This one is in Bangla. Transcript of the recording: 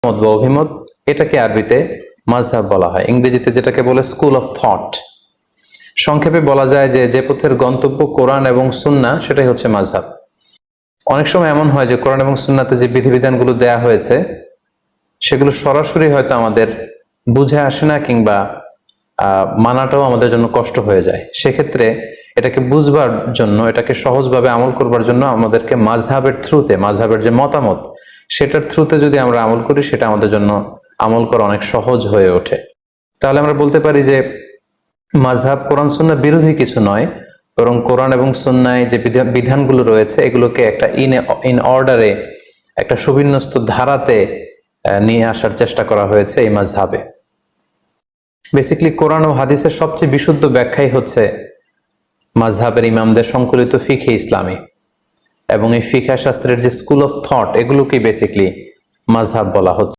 মত বা অভিমত, এটাকে আরবিতে মাযহাব বলা হয়। ইংরেজিতে যেটাকে বলে স্কুল অফ থট। সংক্ষেপে বলা যায় যে যে পথের গন্তব্য কোরআন এবং সুন্নাহ, সেটাই হচ্ছে মাযহাব। অনেক সময় এমন হয় যে কোরআন এবং সুন্নাতে যে বিধিবিধানগুলো দেয়া হয়েছে সেগুলো সরাসরি হয়তো আমাদের বুঝে আসে না, কিংবা মানাটাও আমাদের জন্য কষ্ট হয়ে যায়। সেক্ষেত্রে এটাকে বুঝবার জন্য, এটাকে সহজভাবে আমল করবার জন্য আমাদেরকে মাযহাবের থ্রুতে, মাযহাবের যে মতামত সেটার থ্রুতে যদি আমরা আমল করি, সেটা আমাদের জন্য আমল করা অনেক সহজ হয়ে ওঠে। তাহলে আমরা বলতে পারি যে মাযহাব কোরআন সুন্নাহ বিরোধী কিছু নয়, বরং কোরআন এবং সুন্নায় যে বিধানগুলো রয়েছে এগুলোকে একটা ইন অর্ডারে, একটা সুবিন্যস্ত ধারাতে নিয়ে আসার চেষ্টা করা হয়েছে এই মাযহাবে। বেসিক্যালি কোরআন ও হাদিসের সবচেয়ে বিশুদ্ধ ব্যাখ্যাই হচ্ছে মাযহাবের ইমামদের সংকলিত ফিকহে ইসলামী, এবং এই ফিকহ শাস্ত্রের যে স্কুল অফ থট, এগুলোকে বেসিক্যালি মাযহাব বলা হচ্ছে।